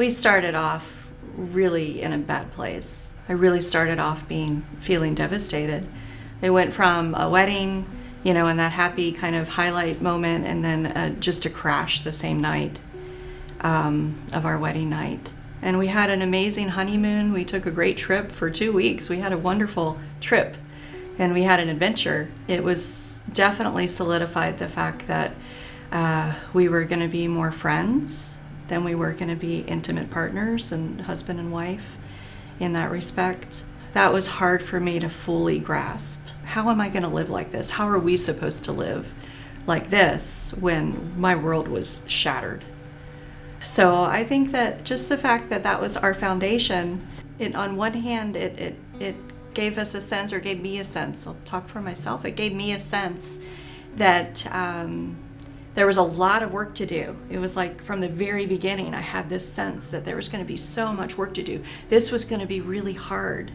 We started off really in a bad place. I really started off feeling devastated. It went from a wedding, and that happy kind of highlight moment, and then just a crash the same night of our wedding night. And we had an amazing honeymoon. We took a great trip for 2 weeks. We had a wonderful trip, and we had an adventure. It was definitely solidified the fact that we were going to be more friends than we were going to be intimate partners and husband and wife in that respect. That was hard for me to fully grasp. How am I going to live like this? How are we supposed to live like this when my world was shattered? So I think that just the fact that that was our foundation, on one hand, it gave us a sense, or gave me a sense, I'll talk for myself, it gave me a sense that there was a lot of work to do. It was like from the very beginning, I had this sense that there was going to be so much work to do. This was going to be really hard.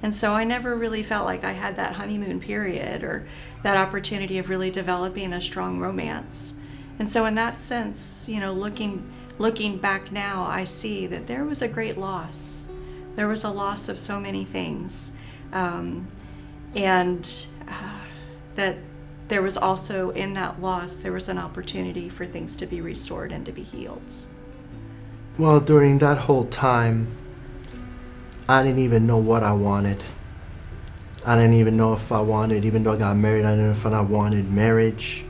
And so I never really felt like I had that honeymoon period or that opportunity of really developing a strong romance. And so in that sense, looking back now, I see that there was a great loss. There was a loss of so many things. That there was also, in that loss, there was an opportunity for things to be restored and to be healed. Well, during that whole time, I didn't even know what I wanted. I didn't even know if I wanted, even though I got married, I didn't know if I wanted marriage.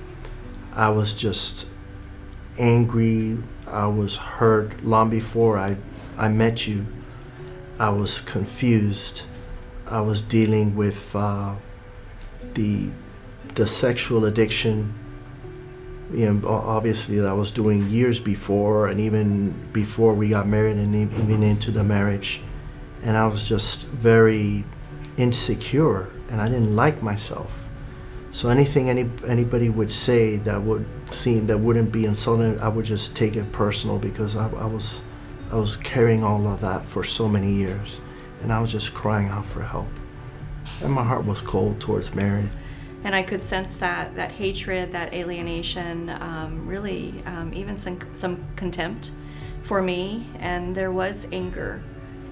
I was just angry. I was hurt long before I met you. I was confused. I was dealing with the sexual addiction, obviously that I was doing years before, and even before we got married, and even into the marriage. And I was just very insecure, and I didn't like myself. So anything anybody would say that wouldn't be insulting, I would just take it personal, because I was carrying all of that for so many years, and I was just crying out for help. And my heart was cold towards Mary. And I could sense that hatred, that alienation, really even some contempt for me. And there was anger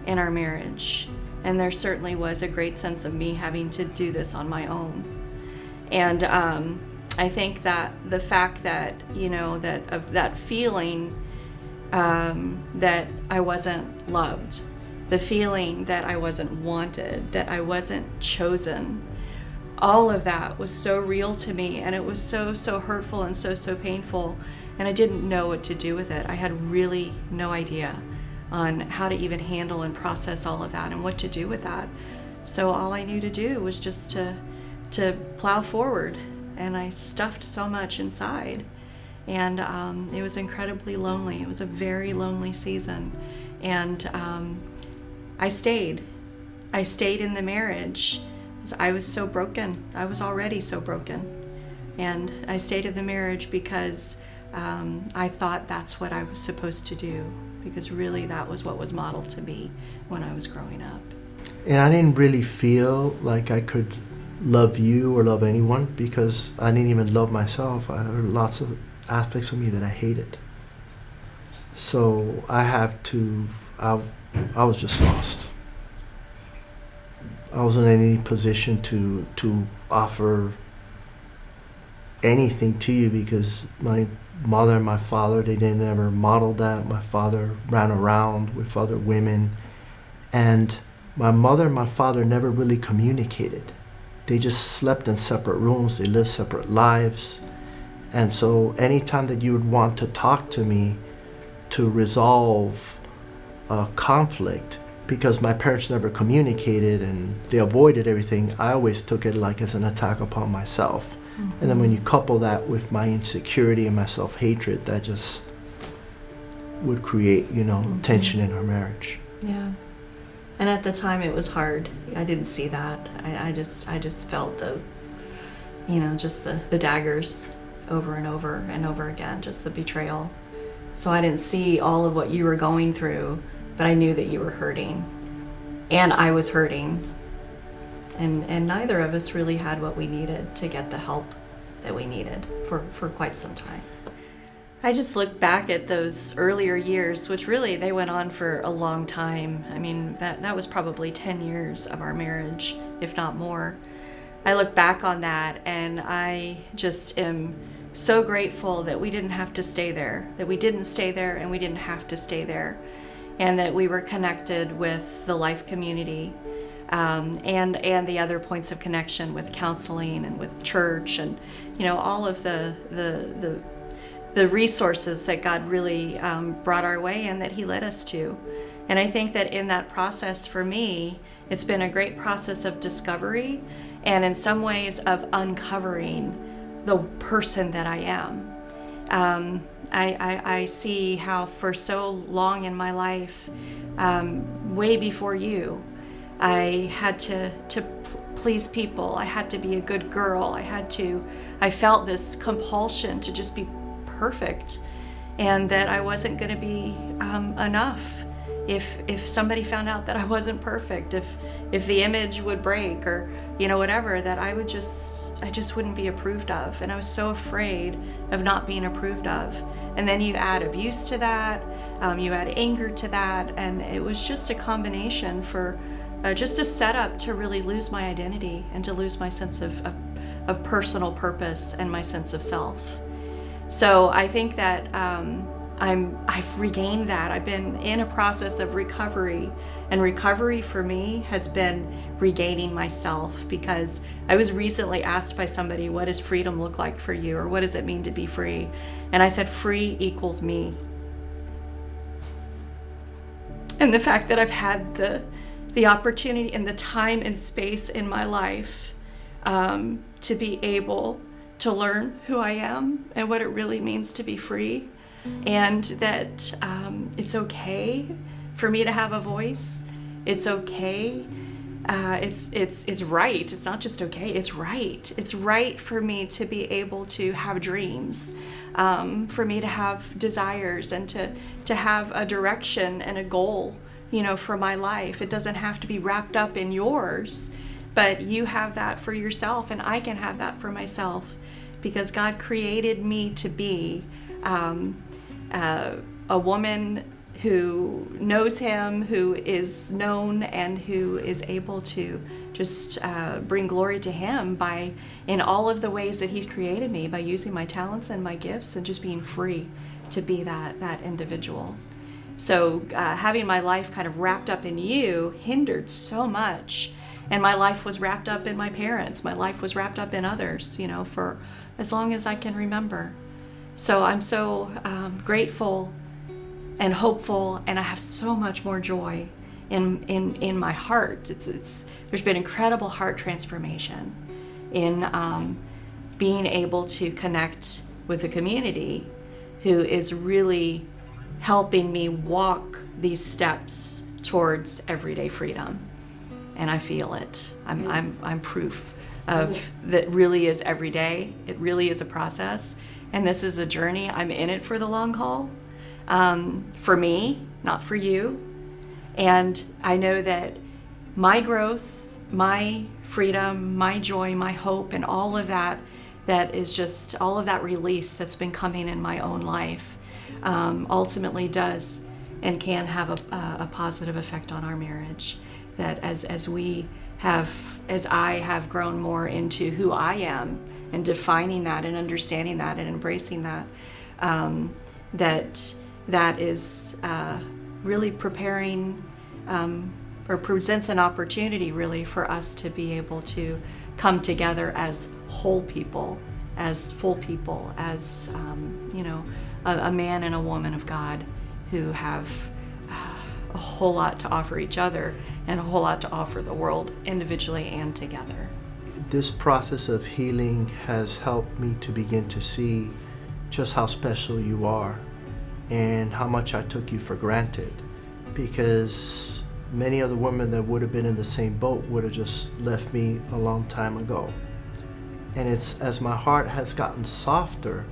in our marriage. And there certainly was a great sense of me having to do this on my own. And I think that the fact that, that feeling that I wasn't loved, the feeling that I wasn't wanted, that I wasn't chosen, all of that was so real to me, and it was so hurtful and so painful, and I didn't know what to do with it. I had really no idea on how to even handle and process all of that and what to do with that. So all I knew to do was just to plow forward, and I stuffed so much inside, and it was incredibly lonely. It was a very lonely season, and I stayed in the marriage. I was so broken. I was already so broken. And I stayed in the marriage because I thought that's what I was supposed to do, because really that was what was modeled to me when I was growing up. And I didn't really feel like I could love you or love anyone, because I didn't even love myself. There were lots of aspects of me that I hated. So I was just lost. I wasn't in any position to offer anything to you, because my mother and my father, they didn't ever model that. My father ran around with other women, and my mother and my father never really communicated. They just slept in separate rooms. They lived separate lives. And so anytime that you would want to talk to me to resolve a conflict, because my parents never communicated and they avoided everything, I always took it like as an attack upon myself. Mm-hmm. And then when you couple that with my insecurity and my self-hatred, that just would create, mm-hmm. tension in our marriage. Yeah. And at the time it was hard. I didn't see that. I just felt just the daggers over and over again, just the betrayal. So I didn't see all of what you were going through, but I knew that you were hurting, and I was hurting, and neither of us really had what we needed to get the help that we needed for quite some time. I just look back at those earlier years, which really they went on for a long time. I mean, that was probably 10 years of our marriage, if not more. I look back on that and I just am so grateful that we didn't have to stay there, that we didn't stay there and we didn't have to stay there, and that we were connected with the life community, and the other points of connection with counseling and with church, and all of the resources that God really brought our way and that He led us to. And I think that in that process for me, it's been a great process of discovery and in some ways of uncovering the person that I am. I see how for so long in my life, way before you, I had to please people. I had to be a good girl. I felt this compulsion to just be perfect, and that I wasn't going to be enough if somebody found out that I wasn't perfect, if the image would break, or whatever, that I just wouldn't be approved of. And I was so afraid of not being approved of. And then you add abuse to that, you add anger to that, and it was just a combination for just a setup to really lose my identity and to lose my sense of personal purpose and my sense of self. So I think that I've regained that. I've been in a process of recovery, and recovery for me has been regaining myself, because I was recently asked by somebody, what does freedom look like for you, or what does it mean to be free? And I said, free equals me. And the fact that I've had the opportunity and the time and space in my life to be able to learn who I am and what it really means to be free, and that it's okay for me to have a voice. It's okay. It's right. It's not just okay. It's right. It's right for me to be able to have dreams, for me to have desires, and to have a direction and a goal, for my life. It doesn't have to be wrapped up in yours, but you have that for yourself, and I can have that for myself, because God created me to be a woman who knows Him, who is known, and who is able to just bring glory to Him in all of the ways that He's created me, by using my talents and my gifts and just being free to be that individual. So having my life kind of wrapped up in you hindered so much. And my life was wrapped up in my parents. My life was wrapped up in others, for as long as I can remember. So I'm so grateful and hopeful, and I have so much more joy in my heart. There's been incredible heart transformation in being able to connect with a community who is really helping me walk these steps towards everyday freedom. And I feel it. I'm proof of that. Really is every day. It really is a process, and this is a journey. I'm in it for the long haul, for me, not for you. And I know that my growth, my freedom, my joy, my hope, and all of that is just all of that release that's been coming in my own life, ultimately does and can have a positive effect on our marriage. That as I have grown more into who I am, and defining that and understanding that and embracing that, that is really preparing, or presents an opportunity really for us to be able to come together as whole people, as full people, as a man and a woman of God who have a whole lot to offer each other and a whole lot to offer the world, individually and together. This process of healing has helped me to begin to see just how special you are and how much I took you for granted, because many other women that would have been in the same boat would have just left me a long time ago. And it's as my heart has gotten softer,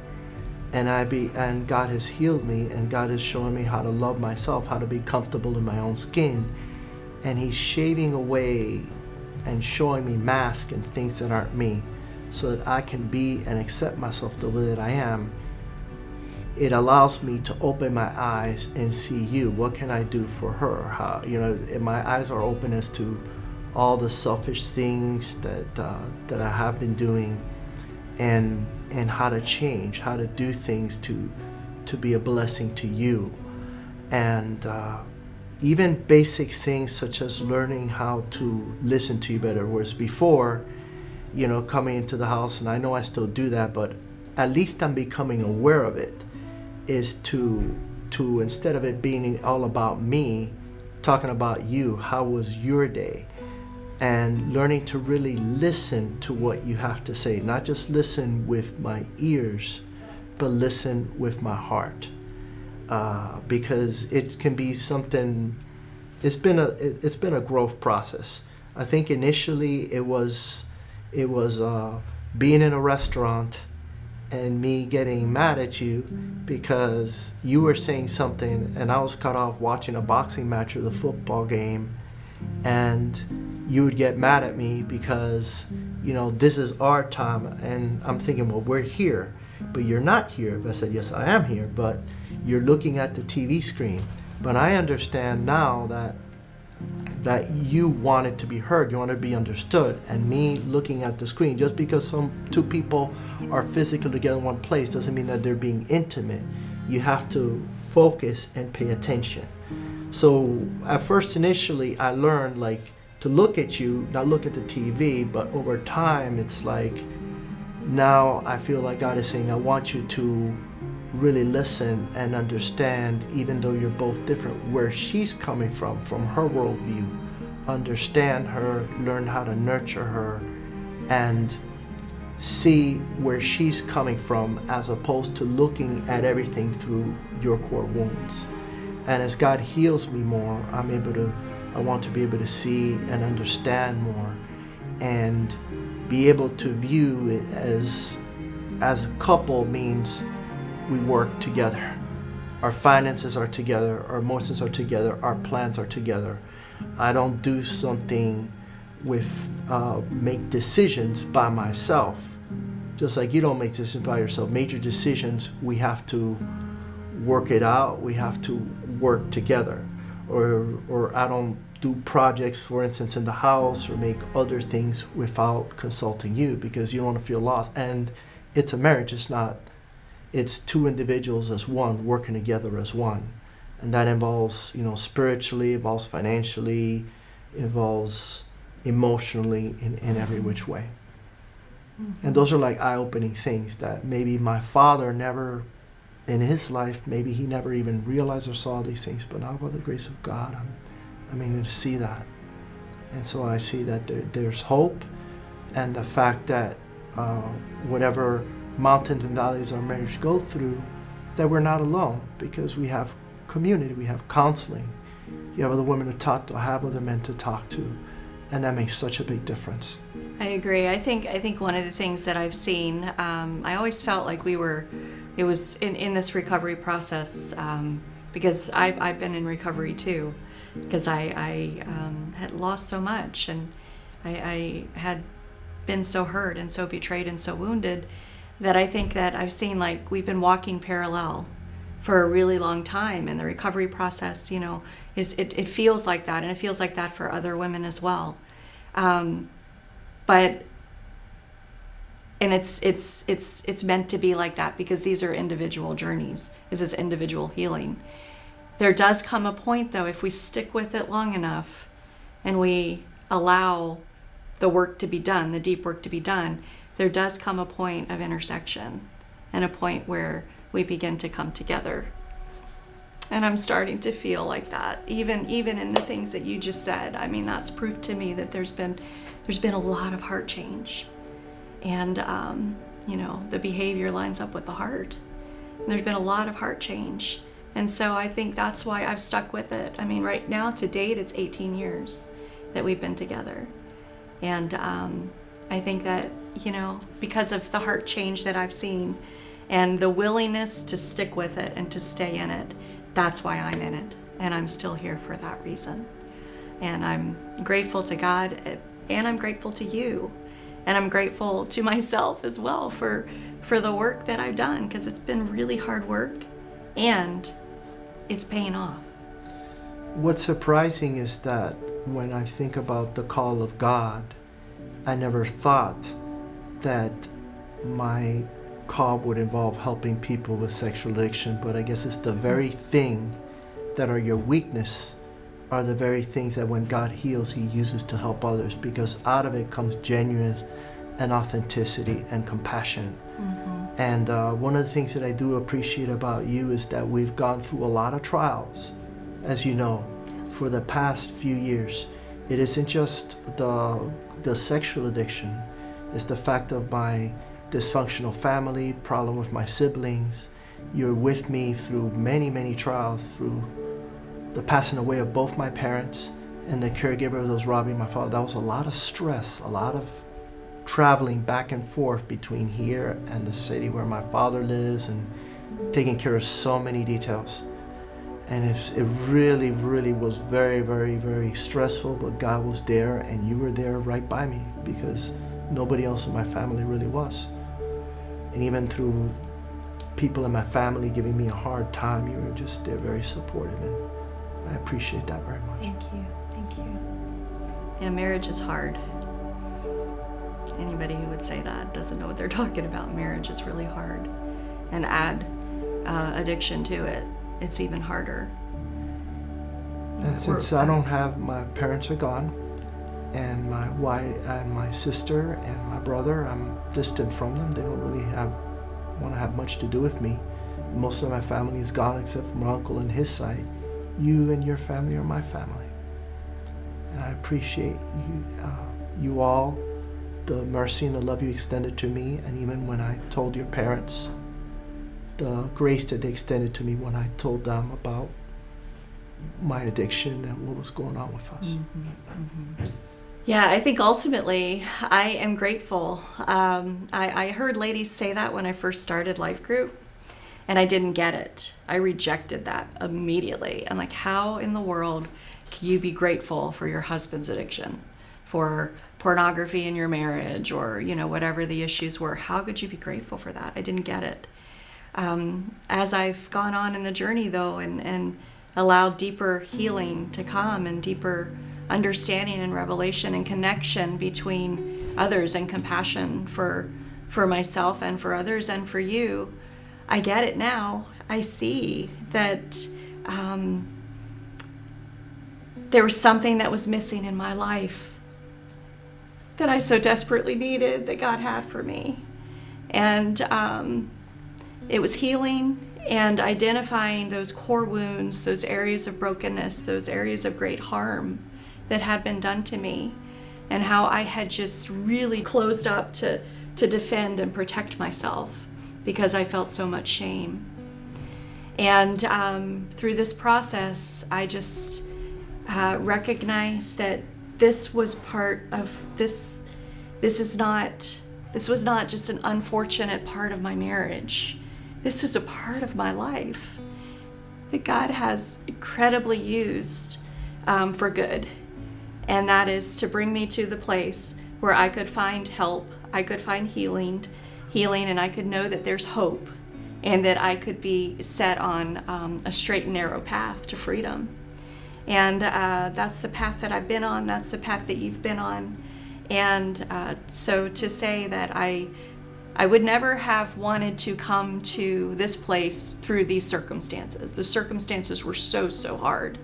and God has healed me, and God is showing me how to love myself, how to be comfortable in my own skin, and He's shaving away and showing me masks and things that aren't me, so that I can be and accept myself the way that I am. it allows me to open my eyes and see you. What can I do for her? How, and my eyes are open as to all the selfish things that I have been doing, and how to change, how to do things to be a blessing to you. And even basic things such as learning how to listen to you better. Whereas before, coming into the house, and I know I still do that, but at least I'm becoming aware of it, is to instead of it being all about me, talking about you. How was your day? And learning to really listen to what you have to say, not just listen with my ears, but listen with my heart, because it can be something. It's been a growth process. I think initially it was being in a restaurant and me getting mad at you because you were saying something and I was cut off watching a boxing match or the football game, and you would get mad at me because this is our time, and I'm thinking, well, we're here but you're not here. But I said, yes, I am here, but you're looking at the TV screen. But I understand now that you want it to be heard, you want it to be understood, and me looking at the screen, just because two people are physically together in one place doesn't mean that they're being intimate. You have to focus and pay attention. So at first, initially, I learned to look at you, not look at the TV, but over time, it's now I feel like God is saying, I want you to really listen and understand, even though you're both different, where she's coming from her worldview. Understand her, learn how to nurture her, and see where she's coming from, as opposed to looking at everything through your core wounds. And as God heals me more, I want to be able to see and understand more, and be able to view it as a couple means we work together. Our finances are together, our emotions are together, our plans are together. I don't do something make decisions by myself. Just like you don't make decisions by yourself. Major decisions, we have to work it out, we have to work together. Or I don't do projects, for instance, in the house, or make other things without consulting you, because you don't want to feel lost. And it's a marriage, it's two individuals as one, working together as one. And that involves, spiritually, involves financially, involves emotionally, in every which way. Mm-hmm. And those are eye-opening things that maybe my father never, in his life, maybe he never even realized or saw these things. But now, by the grace of God, I'm able to see that. And so I see that there's hope, and the fact that whatever mountains and valleys our marriage go through, that we're not alone, because we have community, we have counseling, you have other women to talk to, I have other men to talk to, and that makes such a big difference. I agree. I think one of the things that I've seen, I always felt like it was in this recovery process, because I've been in recovery too, because I had lost so much, and I had been so hurt and so betrayed and so wounded, that I think that I've seen we've been walking parallel for a really long time, and the recovery process, it feels like that, and it feels like that for other women as well. But it's meant to be like that, because these are individual journeys. This is individual healing. There does come a point, though, if we stick with it long enough and we allow the work to be done, the deep work to be done, there does come a point of intersection, and a point where we begin to come together. And I'm starting to feel like that, even in the things that you just said. That's proof to me that there's been a lot of heart change, and the behavior lines up with the heart. And there's been a lot of heart change, and so I think that's why I've stuck with it. Right now, to date, it's 18 years that we've been together, and I think that because of the heart change that I've seen, and the willingness to stick with it and to stay in it, that's why I'm in it, and I'm still here for that reason. And I'm grateful to God, and I'm grateful to you, and I'm grateful to myself as well for for the work that I've done, because it's been really hard work and it's paying off. What's surprising is that when I think about the call of God, I never thought that my call would involve helping people with sexual addiction, but I guess it's the very thing that are your weakness are the very things that when God heals, He uses to help others, because out of it comes genuine and authenticity and compassion. Mm-hmm. And one of the things that I do appreciate about you is that we've gone through a lot of trials, as you know, for the past few years. It isn't just the sexual addiction, it's the fact of my dysfunctional family, problem with my siblings. You're with me through many, many trials, through the passing away of both my parents and the caregiver that was robbing my father. That was a lot of stress, a lot of traveling back and forth between here and the city where my father lives, and taking care of so many details. And it really, really was very, very, very stressful, but God was there, and you were there right by me, because nobody else in my family really was. And even through people in my family giving me a hard time, you were just there, very supportive, and I appreciate that very much. Thank you. Thank you. Yeah, marriage is hard. Anybody who would say that doesn't know what they're talking about. Marriage is really hard. And add addiction to it, it's even harder. And since I don't have, my parents are gone, and my wife and my sister and my brother, I'm distant from them. They don't really want to have much to do with me. Most of my family is gone except for my uncle and his side. You and your family are my family. And I appreciate you all, the mercy and the love you extended to me, and even when I told your parents, the grace that they extended to me when I told them about my addiction and what was going on with us. Mm-hmm, mm-hmm. Yeah, I think ultimately I am grateful. I heard ladies say that when I first started Life Group, and I didn't get it. I rejected that immediately. I'm like, how in the world can you be grateful for your husband's addiction, for pornography in your marriage, or whatever the issues were? How could you be grateful for that? I didn't get it. As I've gone on in the journey, though, and allowed deeper healing to come, and deeper understanding and revelation and connection between others, and compassion for myself and for others and for you, I get it now. I see that there was something that was missing in my life that I so desperately needed, that God had for me. And it was healing and identifying those core wounds, those areas of brokenness, those areas of great harm that had been done to me, and how I had just really closed up to defend and protect myself because I felt so much shame. And through this process, I just recognized that this was part of this. This was not just an unfortunate part of my marriage. This is a part of my life that God has incredibly used for good. And that is to bring me to the place where I could find help, I could find healing, and I could know that there's hope, and that I could be set on a straight and narrow path to freedom. And that's the path that I've been on. That's the path that you've been on. And so to say that I would never have wanted to come to this place through these circumstances. The circumstances were so hard.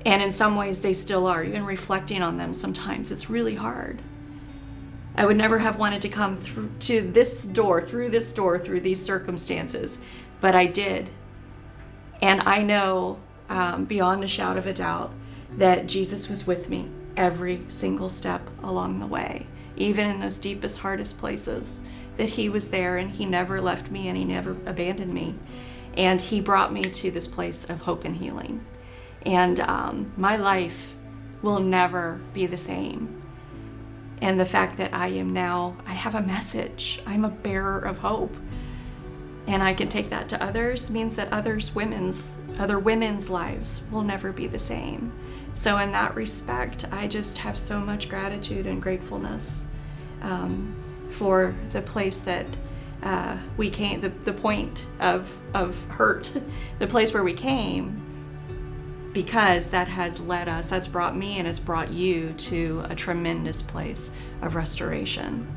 And in some ways they still are. Even reflecting on them sometimes, it's really hard. I would never have wanted to come through this door, through these circumstances, but I did. And I know beyond a shadow of a doubt that Jesus was with me every single step along the way, even in those deepest, hardest places, that he was there, and he never left me, and he never abandoned me. And he brought me to this place of hope and healing. And my life will never be the same. And the fact that I have a message. I'm a bearer of hope. And I can take that to others means that other women's lives will never be the same. So in that respect, I just have so much gratitude and gratefulness for the place that we came, the point of hurt, the place where we came, because that has led us, that's brought me and it's brought you to a tremendous place of restoration.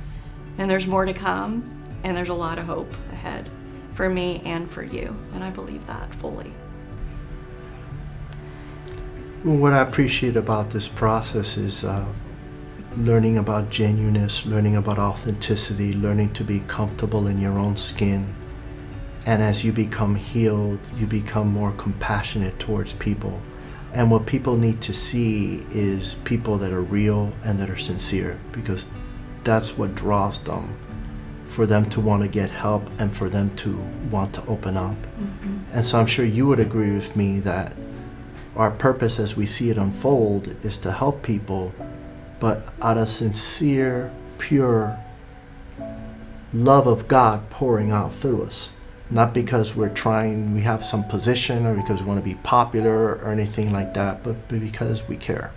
And there's more to come, and there's a lot of hope ahead for me and for you, and I believe that fully. What I appreciate about this process is learning about genuineness, learning about authenticity, learning to be comfortable in your own skin. And as you become healed, you become more compassionate towards people. And what people need to see is people that are real and that are sincere, because that's what draws them, for them to want to get help and for them to want to open up. Mm-hmm. And so I'm sure you would agree with me that our purpose as we see it unfold is to help people, but out of sincere, pure love of God pouring out through us. Not because we have some position or because we want to be popular or anything like that, but because we care.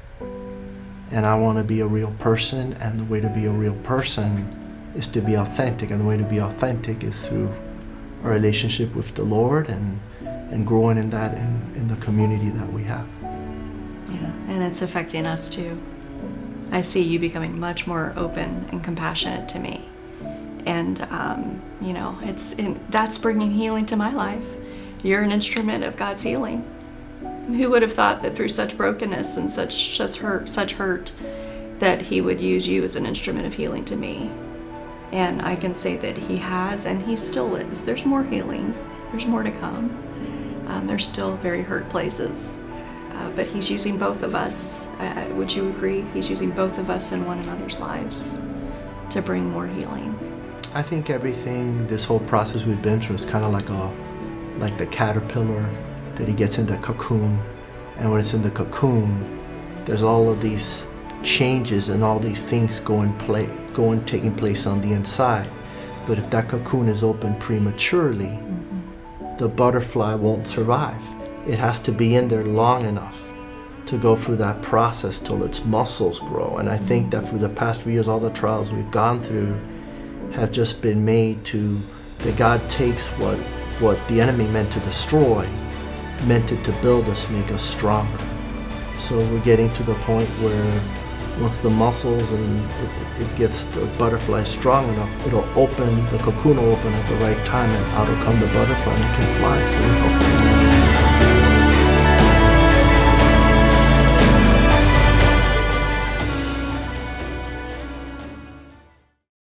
And I want to be a real person, and the way to be a real person is to be authentic, and the way to be authentic is through a relationship with the Lord and growing in that in the community that we have. Yeah, and it's affecting us too. I see you becoming much more open and compassionate to me. And, that's bringing healing to my life. You're an instrument of God's healing. And who would have thought that through such brokenness and such hurt, that He would use you as an instrument of healing to me? And I can say that He has, and He still is. There's more healing. There's more to come. There's still very hurt places. But He's using both of us. Would you agree? He's using both of us in one another's lives to bring more healing. I think everything, this whole process we've been through is kind of like the caterpillar that he gets in the cocoon. And when it's in the cocoon, there's all of these changes and all these things taking place on the inside. But if that cocoon is open prematurely, the butterfly won't survive. It has to be in there long enough to go through that process till its muscles grow. And I think that for the past few years, all the trials we've gone through have just been made that God takes what the enemy meant to destroy, meant it to build us, make us stronger. So we're getting to the point where once the muscles and it gets the butterfly strong enough, it'll open, the cocoon will open at the right time, and out will come the butterfly, and it can fly free, hopefully.